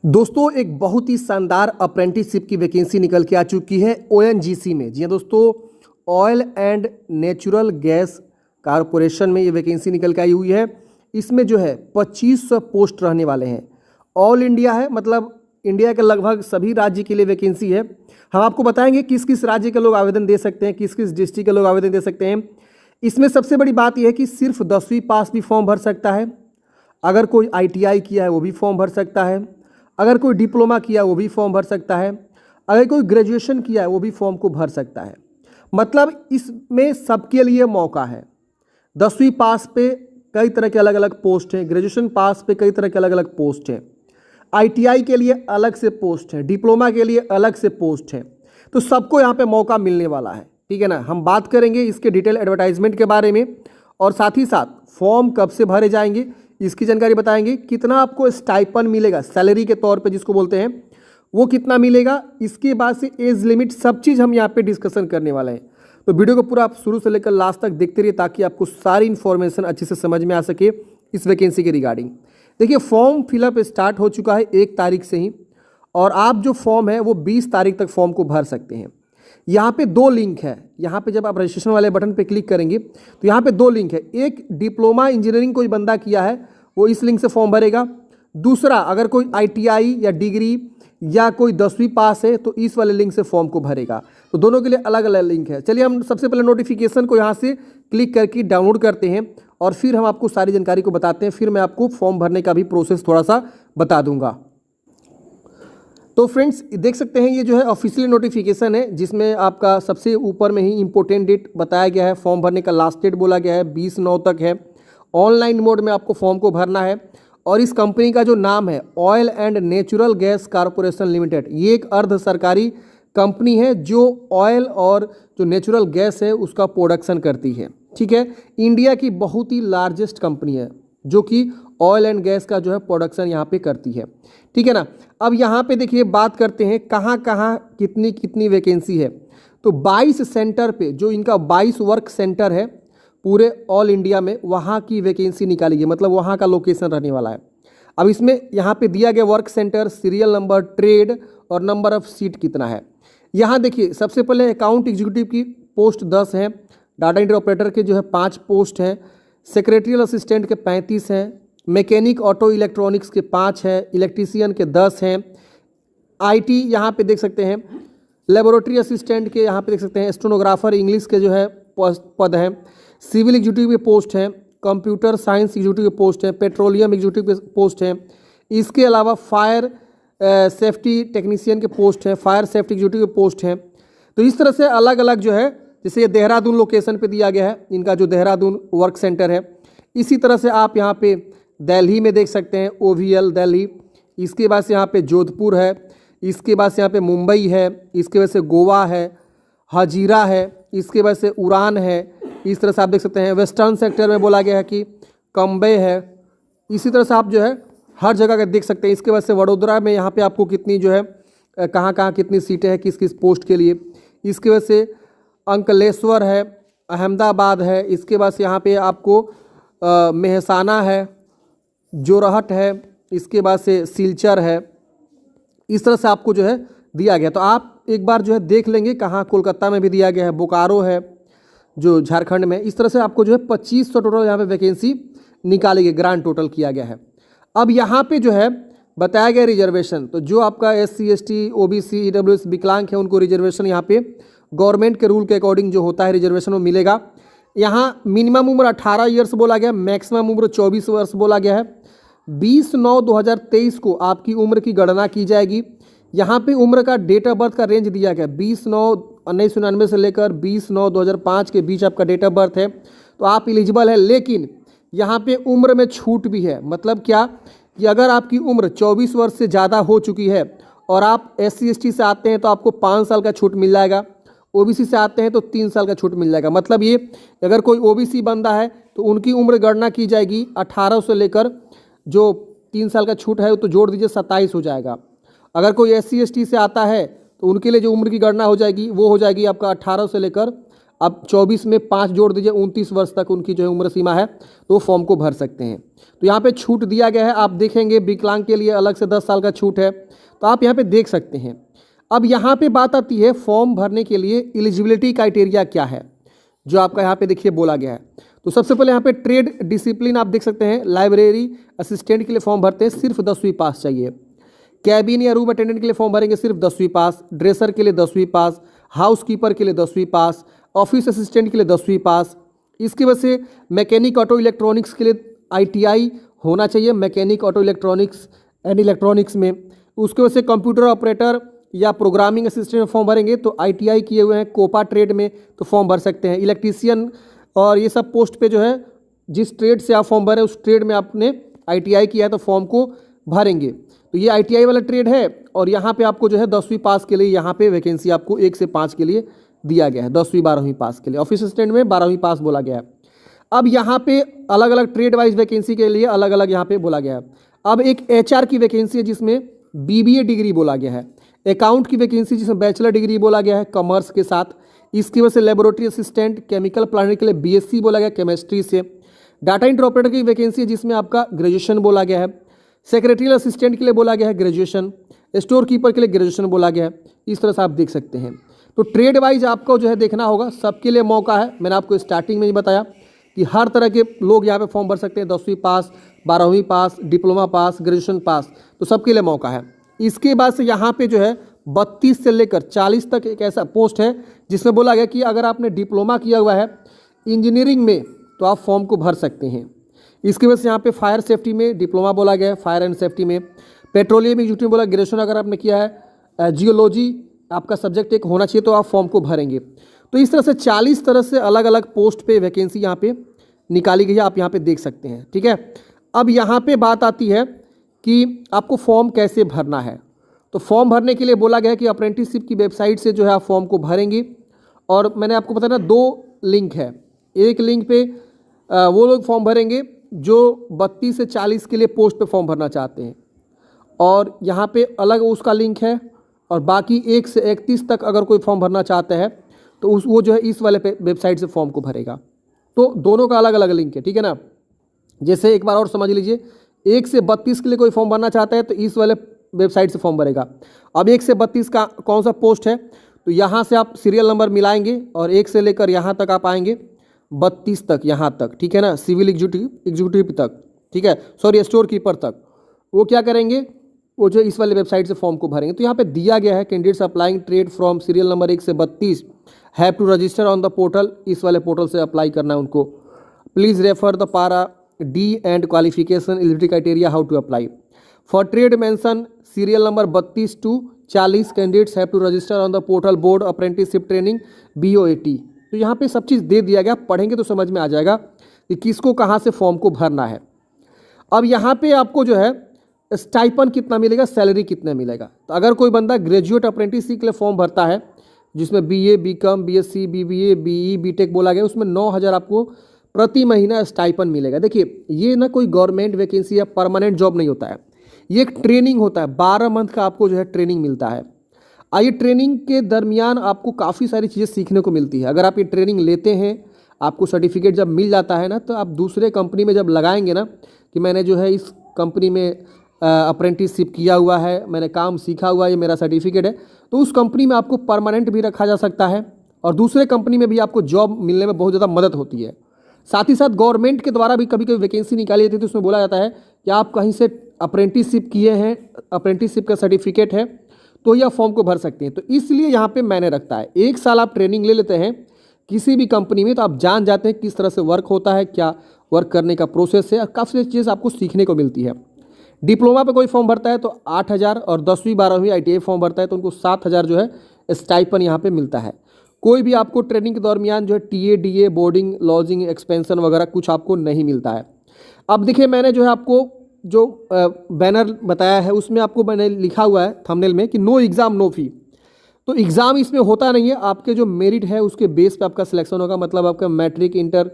दोस्तों एक बहुत ही शानदार अप्रेंटिसशिप की वैकेंसी निकल के आ चुकी है ओएनजीसी में। जी हाँ दोस्तों, oil and natural gas corporation में ये वैकेंसी निकल के आई हुई है। इसमें जो है 2500 पोस्ट रहने वाले हैं। ऑल इंडिया है, मतलब इंडिया के लगभग सभी राज्य के लिए वैकेंसी है। हम आपको बताएंगे किस किस राज्य के लोग आवेदन दे सकते हैं, किस किस डिस्ट्रिक्ट के लोग आवेदन दे सकते हैं। इसमें सबसे बड़ी बात यह है कि सिर्फ 10वीं पास भी फॉर्म भर सकता है। अगर कोई ITI किया है वो भी फॉर्म भर सकता है। अगर कोई डिप्लोमा किया है वो भी फॉर्म भर सकता है। अगर कोई ग्रेजुएशन किया है वो भी फॉर्म को भर सकता है। मतलब इसमें सबके लिए मौका है। 10वीं पास पे कई तरह के अलग अलग पोस्ट हैं, ग्रेजुएशन पास पे कई तरह के अलग अलग पोस्ट हैं, ITI के लिए अलग से पोस्ट है, डिप्लोमा के लिए अलग से पोस्ट है। तो सबको यहाँ पे मौका मिलने वाला है, ठीक है ना। हम बात करेंगे इसके डिटेल एडवर्टाइजमेंट के बारे में और साथ ही साथ फॉर्म कब से भरे जाएंगे इसकी जानकारी बताएंगे। कितना आपको स्टाइपन मिलेगा सैलरी के तौर पे जिसको बोलते हैं, वो कितना मिलेगा। इसके बाद से एज लिमिट, सब चीज़ हम यहाँ पे डिस्कशन करने वाले हैं। तो वीडियो को पूरा आप शुरू से लेकर लास्ट तक देखते रहिए ताकि आपको सारी इन्फॉर्मेशन अच्छे से समझ में आ सके इस वैकेंसी के रिगार्डिंग। देखिए फॉर्म फिलअप स्टार्ट हो चुका है 1 तारीख से ही, और आप जो फॉर्म है वो 20 तारीख तक फॉर्म को भर सकते हैं। यहाँ पे 2 लिंक है। यहाँ पे जब आप रजिस्ट्रेशन वाले बटन पे क्लिक करेंगे तो यहाँ पे 2 लिंक है। एक डिप्लोमा इंजीनियरिंग कोई बंदा किया है वो इस लिंक से फॉर्म भरेगा। दूसरा अगर कोई ITI या डिग्री या कोई 10वीं पास है तो इस वाले लिंक से फॉर्म को भरेगा। तो दोनों के लिए अलग अलग लिंक है। चलिए हम सबसे पहले नोटिफिकेशन को यहाँ से क्लिक करके डाउनलोड करते हैं और फिर हम आपको सारी जानकारी को बताते हैं। फिर मैं आपको फॉर्म भरने का भी प्रोसेस थोड़ा सा बता दूंगा। तो फ्रेंड्स देख सकते हैं ये जो है ऑफिशियल नोटिफिकेशन है, जिसमें आपका सबसे ऊपर में ही इंपॉर्टेंट डेट बताया गया है। फॉर्म भरने का लास्ट डेट बोला गया है 20/9 तक है। ऑनलाइन मोड में आपको फॉर्म को भरना है। और इस कंपनी का जो नाम है oil and natural gas corporation limited, ये एक अर्ध सरकारी कंपनी है जो ऑयल और जो नेचुरल गैस है उसका प्रोडक्शन करती है, ठीक है। इंडिया की बहुत ही लार्जेस्ट कंपनी है जो कि ऑयल एंड गैस का जो है प्रोडक्शन यहाँ पे करती है, ठीक है ना। अब यहाँ पे देखिए बात करते हैं कहाँ कहाँ कितनी कितनी वैकेंसी है। तो 22 सेंटर पे, जो इनका 22 वर्क सेंटर है पूरे ऑल इंडिया में, वहाँ की वैकेंसी निकाली है, मतलब वहाँ का लोकेशन रहने वाला है। अब इसमें यहाँ पे दिया गया work centre, serial number, trade और नंबर ऑफ सीट कितना है। यहाँ देखिए सबसे पहले अकाउंट एग्जीक्यूटिव की पोस्ट 10 है, डाटा एंट्री ऑपरेटर के जो है 5 पोस्ट हैं, सेक्रेटरियल असिस्टेंट के 35 हैं, मैकेनिक ऑटो इलेक्ट्रॉनिक्स के 5 हैं, इलेक्ट्रीशियन के 10 हैं, IT यहाँ पे देख सकते हैं, लेबोरेटरी असिस्टेंट के यहाँ पे देख सकते हैं, स्टेनोग्राफर इंग्लिश के जो है पद हैं, सिविल एग्जीक्यूटिव के पोस्ट हैं, कंप्यूटर साइंस एग्जीक्यूटिव के पोस्ट हैं, पेट्रोलियम एग्जीक्यूटिव के पोस्ट हैं। इसके अलावा फायर सेफ्टी टेक्नीशियन के पोस्ट हैं, फायर सेफ्टी एग्जीक्यूटिव के पोस्ट हैं। तो इस तरह से अलग अलग जो है, जैसे ये देहरादून लोकेशन पे दिया गया है इनका जो देहरादून वर्क सेंटर है। इसी तरह से आप यहाँ पे दिल्ली में देख सकते हैं OVL दिल्ली, इसके बाद से यहाँ पे जोधपुर है, इसके बाद से यहाँ पे मुंबई है, इसके बाद से गोवा है, हजीरा है, इसके बाद से उड़ान है। इस तरह से आप देख सकते हैं वेस्टर्न सेक्टर में बोला गया है कि कंबे है। इसी तरह से आप जो है हर जगह का देख सकते हैं। इसके बाद से वडोदरा में यहाँ पे आपको कितनी जो है कहाँ कहाँ कितनी सीटें हैं किस किस पोस्ट के लिए। इसके बाद से अंकलेश्वर है, अहमदाबाद है, इसके बाद से यहाँ पे आपको मेहसाना है, जोरहट है, इसके बाद से सिलचर है। इस तरह से आपको जो है दिया गया। तो आप एक बार जो है देख लेंगे कहाँ, कोलकाता में भी दिया गया है, बोकारो है जो झारखंड में। इस तरह से आपको जो है 2500 टोटल यहाँ पे वैकेंसी निकाली गई, ग्रांड टोटल किया गया है। अब यहाँ पे जो है बताया गया रिजर्वेशन, तो जो आपका SC ST OBC EWS विकलांग है उनको रिजर्वेशन यहाँ पे गवर्नमेंट के रूल के अकॉर्डिंग जो होता है रिजर्वेशन वो मिलेगा। यहाँ मिनिमम उम्र 18 ईयर्स बोला गया, मैक्सिमम उम्र 24 वर्ष बोला गया है। 20/9/2023 को आपकी उम्र की गणना की जाएगी। यहाँ पे उम्र का डेट ऑफ बर्थ का रेंज दिया गया 20/9/1999 से लेकर 20/9/2005 के बीच आपका डेट ऑफ बर्थ है, तो आप एलिजिबल है। लेकिन यहाँ पे उम्र में छूट भी है। मतलब क्या कि अगर आपकी उम्र 24 वर्ष से ज़्यादा हो चुकी है और आप SC ST से आते हैं तो आपको 5 साल का छूट मिल जाएगा, OBC से आते हैं तो 3 साल का छूट मिल जाएगा। मतलब ये अगर कोई OBC बंदा है तो उनकी उम्र गणना की जाएगी 18 से लेकर जो 3 साल का छूट है तो जोड़ दीजिए 27 हो जाएगा। अगर कोई SC ST से आता है तो उनके लिए जो उम्र की गणना हो जाएगी वो हो जाएगी आपका 18 से लेकर अब 24 में 5 जोड़ दीजिए, 29 वर्ष तक उनकी जो है उम्र सीमा है, तो फॉर्म को भर सकते हैं। तो यहाँ पे छूट दिया गया है, आप देखेंगे विकलांग के लिए अलग से 10 साल का छूट है, तो आप यहाँ पे देख सकते हैं। अब यहाँ पे बात आती है फॉर्म भरने के लिए एलिजिबिलिटी क्राइटेरिया क्या है, जो आपका यहाँ पे देखिए बोला गया है। तो सबसे पहले यहाँ पे ट्रेड डिसिप्लिन आप देख सकते हैं, लाइब्रेरी असिस्टेंट के लिए फॉर्म भरते हैं सिर्फ 10वीं पास चाहिए, कैबिन या रूम अटेंडेंट के लिए फॉर्म भरेंगे सिर्फ 10वीं पास, ड्रेसर के लिए 10वीं पास, हाउसकीपर के लिए 10वीं पास, ऑफिस असिस्टेंट के लिए 10वीं पास। इसकी वजह से मैकेनिक ऑटो इलेक्ट्रॉनिक्स के लिए ITI होना चाहिए, mechanic auto electronics and electronics में। उसकी वजह से कंप्यूटर ऑपरेटर या प्रोग्रामिंग असिस्टेंट में फॉर्म भरेंगे तो ITI किए हुए हैं, कोपा ट्रेड में तो फॉर्म भर सकते हैं। इलेक्ट्रीशियन और ये सब पोस्ट पे जो है जिस ट्रेड से आप फॉर्म भरें उस ट्रेड में आपने ITI किया है तो फॉर्म को भरेंगे। तो ये ITI वाला ट्रेड है और यहाँ पे आपको जो है 10वीं पास के लिए यहाँ पे वैकेंसी आपको 1 से 5 के लिए दिया गया है, 10वीं 12वीं पास के लिए। ऑफिस असिस्टेंट में 12वीं पास बोला गया है। अब यहाँ पे अलग अलग ट्रेड वाइज वैकेंसी के लिए अलग अलग यहाँ पे बोला गया है। अब एक HR की वैकेंसी है जिसमें BBA डिग्री बोला गया है, अकाउंट की वैकेंसी जिसमें बैचलर डिग्री बोला गया है कॉमर्स के साथ। इसकी वजह से लेबोरेटरी असिस्टेंट केमिकल प्लांट के लिए BSc बोला गया केमिस्ट्री से। डाटा एंट्री ऑपरेटर की वैकेंसी है जिसमें आपका ग्रेजुएशन बोला गया है। सेक्रेटरियल असिस्टेंट के लिए बोला गया है ग्रेजुएशन, स्टोर कीपर के लिए ग्रेजुएशन बोला गया है। इस तरह से आप देख सकते हैं। तो ट्रेड वाइज आपको जो है देखना होगा, सबके लिए मौका है। मैंने आपको स्टार्टिंग में ही बताया कि हर तरह के लोग यहाँ पे फॉर्म भर सकते हैं, 10वीं पास, 12वीं पास, डिप्लोमा पास, ग्रेजुएशन पास, तो सबके लिए मौका है। इसके बाद से यहाँ पे जो है 32 से लेकर 40 तक एक ऐसा पोस्ट है जिसमें बोला गया कि अगर आपने डिप्लोमा किया हुआ है इंजीनियरिंग में तो आप फॉर्म को भर सकते हैं। इसकी वजह से यहाँ पे फायर सेफ्टी में डिप्लोमा बोला गया है, फायर एंड सेफ्टी में। पेट्रोलियम इंजीनियरिंग में बोला ग्रेजुएशन अगर आपने किया है, जियोलॉजी आपका सब्जेक्ट एक होना चाहिए तो आप फॉर्म को भरेंगे। तो इस तरह से 40 तरह से अलग अलग पोस्ट पे वैकेंसी यहाँ पे निकाली गई है, आप यहाँ पे देख सकते हैं। ठीक है, अब यहाँ पे बात आती है कि आपको फॉर्म कैसे भरना है। तो फॉर्म भरने के लिए बोला गया है कि अप्रेंटिसशिप की वेबसाइट से जो है आप फॉर्म को भरेंगे। और मैंने आपको बताया ना 2 लिंक है, एक लिंक पे वो लोग फॉर्म भरेंगे जो 32 से 40 के लिए पोस्ट पे फॉर्म भरना चाहते हैं, और यहाँ पे अलग उसका लिंक है। और बाकी 1 से 31 तक अगर कोई फॉर्म भरना चाहता है तो वो जो है इस वाले वेबसाइट से फॉर्म को भरेगा। तो दोनों का अलग अलग लिंक है, ठीक है ना। जैसे एक बार और समझ लीजिए, 1 से 32 के लिए कोई फॉर्म भरना चाहता है तो इस वाले वेबसाइट से फॉर्म भरेगा। अब 1 से 32 का कौन सा पोस्ट है, तो यहाँ से आप सीरियल नंबर मिलाएंगे और 1 से लेकर यहाँ तक आप आएंगे 32 तक, यहाँ तक, ठीक है ना, सिविल एग्जीक्यूटिव तक, ठीक है, सॉरी स्टोर कीपर तक। वो क्या करेंगे, वो जो इस वाले वेबसाइट से फॉर्म को भरेंगे। तो यहाँ पे दिया गया है candidates applying trade from serial number 1 से 32 have to register on the portal, इस वाले पोर्टल से अप्लाई करना है उनको। Please refer the para D and qualification eligibility criteria how to apply for trade mention serial number 32 to 40 candidates have to register on the portal board apprenticeship training BOAT। तो यहाँ पे सब चीज़ दे दिया गया, पढ़ेंगे तो समझ में आ जाएगा कि किसको कहाँ से फॉर्म को भरना है। अब यहाँ पे आपको जो है स्टाइपन कितना मिलेगा, सैलरी कितना मिलेगा। तो अगर कोई बंदा ग्रेजुएट अप्रेंटिसशिप के लिए फॉर्म भरता है जिसमें BA BCom BSc BBA BE BTech बोला गया, उसमें 9,000 आपको प्रति महीना स्टाइपन मिलेगा। देखिए ये ना कोई गवर्नमेंट वैकेंसी या परमानेंट जॉब नहीं होता है, ये एक ट्रेनिंग होता है, 12 मंथ का आपको जो है ट्रेनिंग मिलता है। ये ट्रेनिंग के दरमियान आपको काफ़ी सारी चीज़ें सीखने को मिलती है। अगर आप ये ट्रेनिंग लेते हैं, आपको सर्टिफिकेट जब मिल जाता है ना, तो आप दूसरे कंपनी में जब लगाएंगे ना कि मैंने जो है इस कंपनी में अप्रेंटिसशिप किया हुआ है, मैंने काम सीखा हुआ है, ये मेरा सर्टिफिकेट है, तो उस कंपनी में आपको परमानेंट भी रखा जा सकता है और दूसरे कंपनी में भी आपको जॉब मिलने में बहुत ज़्यादा मदद होती है। साथ ही साथ गवर्नमेंट के द्वारा भी कभी कभी वैकेंसी निकाली जाती है तो उसमें बोला जाता है कि आप कहीं से अप्रेंटिसशिप किए हैं, अप्रेंटिसशिप का सर्टिफिकेट है, तो यह फॉर्म को भर सकते हैं। तो इसलिए यहाँ पे मैंने रखता है 1 साल आप ट्रेनिंग ले लेते हैं किसी भी कंपनी में, तो आप जान जाते हैं किस तरह से वर्क होता है, क्या वर्क करने का प्रोसेस है, काफ़ी चीज़ आपको सीखने को मिलती है। डिप्लोमा पे कोई फॉर्म भरता है तो 8,000 और 10वीं 12वीं ITI फॉर्म भरता है तो उनको 7,000 जो है स्टाइपन यहाँ पे मिलता है। कोई भी आपको ट्रेनिंग के दरमियान जो है TA DA boarding lodging expansion वगैरह कुछ आपको नहीं मिलता है। अब देखिए मैंने जो है आपको जो बैनर बताया है उसमें आपको मैंने लिखा हुआ है थंबनेल में कि नो एग्ज़ाम नो फी। तो एग्ज़ाम इसमें होता नहीं है, आपके जो मेरिट है उसके बेस पे आपका सिलेक्शन होगा। मतलब आपका मैट्रिक इंटर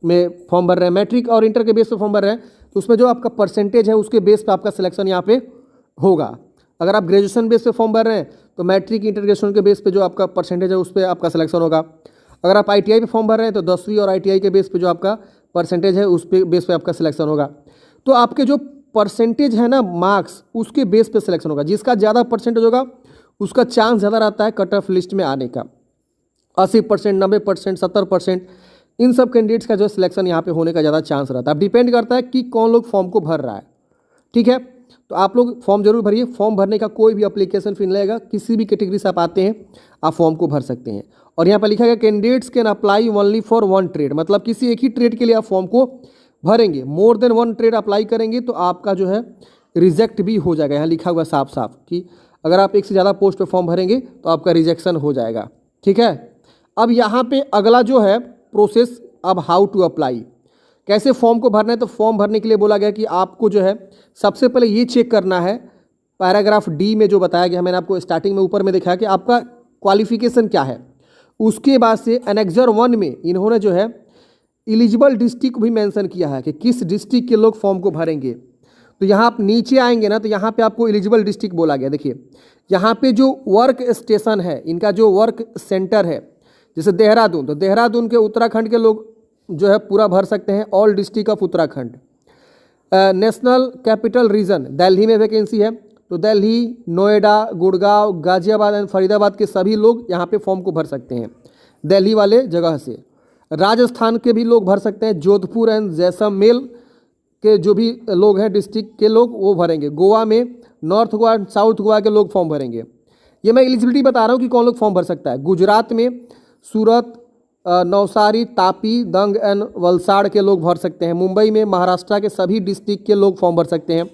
में फॉर्म भर रहे हैं, मैट्रिक और इंटर के बेस पे फॉर्म भर रहे हैं, तो उसमें जो आपका परसेंटेज है उसके बेस पे आपका सिलेक्शन यहाँ पे होगा। अगर आप ग्रेजुएशन बेस पे फॉर्म भर रहे हैं तो मैट्रिक इंटर ग्रेजुएशन के बेस पे जो आपका परसेंटेज है उस पर आपका सिलेक्शन होगा। अगर आप ITI पे फॉर्म भर रहे हैं तो 10वीं और ITI के बेस पे जो आपका परसेंटेज है उस पे बेस पे आपका सिलेक्शन होगा। तो आपके जो परसेंटेज है ना मार्क्स, उसके बेस पे सिलेक्शन होगा। जिसका ज़्यादा परसेंटेज होगा उसका चांस ज़्यादा रहता है कट ऑफ लिस्ट में आने का। 80%, 90%, 70%, इन सब कैंडिडेट्स का जो सिलेक्शन यहाँ पे होने का ज़्यादा चांस रहता है। अब डिपेंड करता है कि कौन लोग फॉर्म को भर रहा है। ठीक है, तो आप लोग फॉर्म जरूर भरिए। फॉर्म भरने का कोई भी एप्लीकेशन फी नहीं लगेगा। किसी भी कैटेगरी से आप आते हैं आप फॉर्म को भर सकते हैं। और यहाँ पर लिखा गया candidates can apply only for one trade, मतलब किसी एक ही ट्रेड के लिए आप फॉर्म को भरेंगे। More than one trade apply करेंगे तो आपका जो है रिजेक्ट भी हो जाएगा। यहाँ लिखा हुआ साफ साफ कि अगर आप एक से ज़्यादा पोस्ट पे फॉर्म भरेंगे तो आपका रिजेक्शन हो जाएगा। ठीक है, अब यहाँ पे अगला जो है प्रोसेस, अब हाउ टू अप्लाई, कैसे फॉर्म को भरना है। तो फॉर्म भरने के लिए बोला गया कि आपको जो है सबसे पहले ये चेक करना है, पैराग्राफ डी में जो बताया गया, मैंने आपको स्टार्टिंग में ऊपर में दिखाया कि आपका क्वालिफिकेशन क्या है। उसके बाद से एनेक्सर 1 में इन्होंने जो है एलिजिबल डिस्ट्रिक्ट भी मेंशन किया है कि किस डिस्ट्रिक्ट के लोग फॉर्म को भरेंगे। तो यहाँ आप नीचे आएंगे ना तो यहाँ पे आपको एलिजिबल डिस्ट्रिक्ट बोला गया। देखिए यहाँ पे जो वर्क स्टेशन है, इनका जो वर्क सेंटर है, जैसे देहरादून, तो देहरादून के उत्तराखंड के लोग जो है पूरा भर सकते हैं, all district of Uttarakhand. National capital region Delhi में वैकेंसी है, तो दिल्ली, नोएडा, गुड़गांव, गाजियाबाद एंड फरीदाबाद के सभी लोग यहाँ पे फॉर्म को भर सकते हैं दिल्ली वाले जगह से। राजस्थान के भी लोग भर सकते हैं, जोधपुर एंड जैसलमेर के जो भी लोग हैं डिस्ट्रिक्ट के लोग वो भरेंगे। गोवा में, नॉर्थ गोवा, साउथ गोवा के लोग फॉर्म भरेंगे। ये मैं एलिजिबिलिटी बता रहा हूँ कि कौन लोग फॉर्म भर सकता है। गुजरात में सूरत, नवसारी, तापी, दंग एंड वलसाड़ के लोग भर सकते हैं। मुंबई में महाराष्ट्र के सभी डिस्ट्रिक्ट के लोग फॉर्म भर सकते हैं।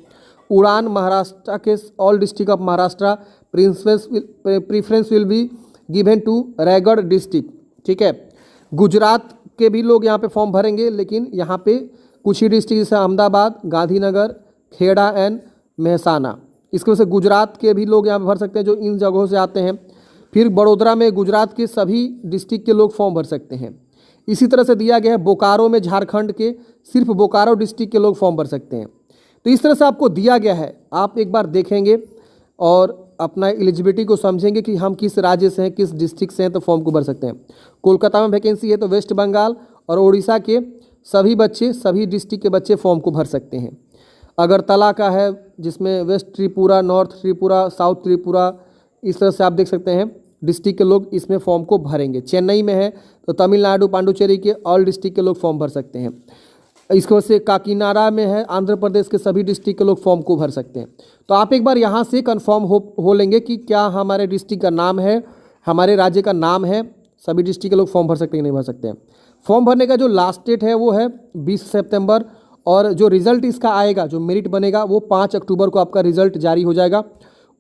उड़ान महाराष्ट्र के all district of Maharashtra, preference will be given to Raigad district. ठीक है, गुजरात के भी लोग यहाँ पे फॉर्म भरेंगे, लेकिन यहाँ पे कुछ ही डिस्ट्रिक्ट जैसे अहमदाबाद, गांधीनगर, खेड़ा एंड मेहसाना, इसकी वजह से गुजरात के भी लोग यहाँ पे भर सकते हैं जो इन जगहों से आते हैं। फिर बड़ोदरा में गुजरात के सभी डिस्ट्रिक्ट के लोग फॉर्म भर सकते हैं। इसी तरह से दिया गया है बोकारो में झारखंड के सिर्फ बोकारो डिस्ट्रिक्ट के लोग फॉर्म भर सकते हैं। तो इस तरह से आपको दिया गया है, आप एक बार देखेंगे और अपना एलिजिबिलिटी को समझेंगे कि हम किस राज्य से हैं, किस डिस्ट्रिक्ट से हैं, तो फॉर्म को भर सकते हैं। कोलकाता में वैकेंसी है तो वेस्ट बंगाल और उड़ीसा के सभी बच्चे, सभी डिस्ट्रिक्ट के बच्चे फॉर्म को भर सकते हैं। अगरतला का है जिसमें west Tripura, north Tripura, south Tripura, इस तरह से आप देख सकते हैं डिस्ट्रिक्ट के लोग इसमें फॉर्म को भरेंगे। चेन्नई में है तो तमिलनाडु, पांडुचेरी के ऑल डिस्ट्रिक्ट के लोग फॉर्म भर सकते हैं। इसके वजह से काकीनाडा में है, आंध्र प्रदेश के सभी डिस्ट्रिक्ट के लोग फॉर्म को भर सकते हैं। तो आप एक बार यहाँ से कंफर्म हो लेंगे कि क्या हमारे डिस्ट्रिक्ट का नाम है, हमारे राज्य का नाम है, सभी डिस्ट्रिक्ट के लोग फॉर्म भर सकते हैं कि नहीं भर सकते हैं। फॉर्म भरने का जो लास्ट डेट है वो है 20 सितंबर और जो रिजल्ट इसका आएगा, जो मेरिट बनेगा, वो 5 अक्टूबर को आपका रिजल्ट जारी हो जाएगा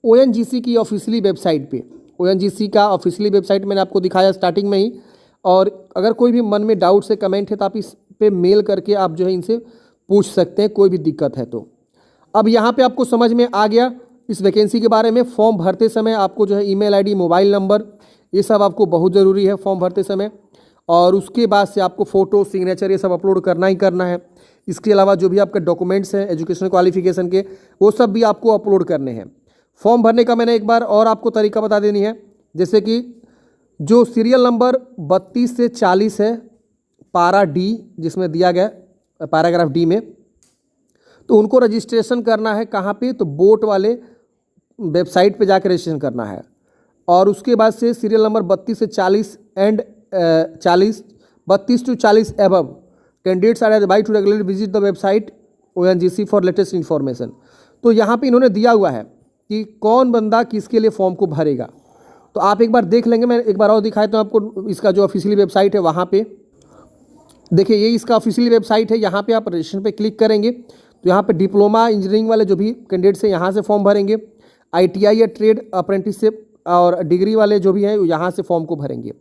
ONGC की ऑफिशियली वेबसाइट पे। ONGC का ऑफिशियली वेबसाइट मैंने आपको दिखाया स्टार्टिंग में ही। और अगर कोई भी मन में डाउट से कमेंट है तो आप इस पे मेल करके आप जो है इनसे पूछ सकते हैं, कोई भी दिक्कत है तो। अब यहाँ पे आपको समझ में आ गया इस वैकेंसी के बारे में। फॉर्म भरते समय आपको जो है ईमेल ID, मोबाइल नंबर, ये सब आपको बहुत ज़रूरी है फॉर्म भरते समय। और उसके बाद से आपको फ़ोटो, सिग्नेचर ये सब अपलोड करना ही करना है। इसके अलावा जो भी आपके डॉक्यूमेंट्स हैं एजुकेशनल क्वालिफिकेशन के, वो सब भी आपको अपलोड करने हैं। फॉर्म भरने का मैंने एक बार और आपको तरीका बता देनी है, जैसे कि जो सीरियल नंबर 32 से 40 है, पारा D जिसमें दिया गया पैराग्राफ D में, तो उनको रजिस्ट्रेशन करना है कहाँ पे, तो बोट वाले वेबसाइट पे जाकर रजिस्ट्रेशन करना है। और उसके बाद से सीरियल नंबर 32 से 40 and 32 to 40 above candidates are advised to regularly visit the website ONGC for latest information. तो यहाँ पे इन्होंने दिया हुआ है कि कौन बंदा किसके लिए फॉर्म को भरेगा। तो आप एक बार देख लेंगे, मैं एक बार और दिखाया तो आपको इसका जो ऑफिशियली वेबसाइट है वहाँ पे देखिए, ये इसका ऑफिशियली वेबसाइट है। यहाँ पे आप रजिस्ट्रेशन पे क्लिक करेंगे तो यहाँ पे डिप्लोमा इंजीनियरिंग वाले जो भी कैंडिडेट्स हैं यहाँ से फॉर्म भरेंगे। ITI या ट्रेड अप्रेंटिसशिप और डिग्री वाले जो भी हैं यहाँ से फॉर्म को भरेंगे।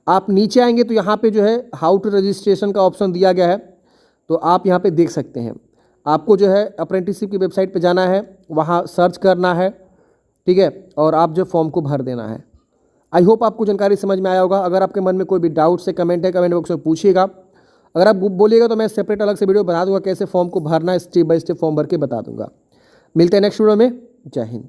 आप नीचे आएंगे तो यहाँ पे जो है हाउ टू रजिस्ट्रेशन का ऑप्शन दिया गया है, तो आप यहाँ पे देख सकते हैं। आपको जो है अप्रेंटिसशिप की वेबसाइट पे जाना है, वहाँ सर्च करना है, ठीक है, और आप जो फॉर्म को भर देना है। आई होप आपको जानकारी समझ में आया होगा। अगर आपके मन में कोई भी डाउट से कमेंट है, कमेंट बॉक्स में पूछिएगा। अगर आप बोलिएगा तो मैं सेपरेट अलग से वीडियो बता दूंगा कैसे फॉर्म को भरना है, स्टेप बाय स्टेप फॉर्म भर के बता दूंगा। मिलते हैं नेक्स्ट वीडियो में। जय हिंद।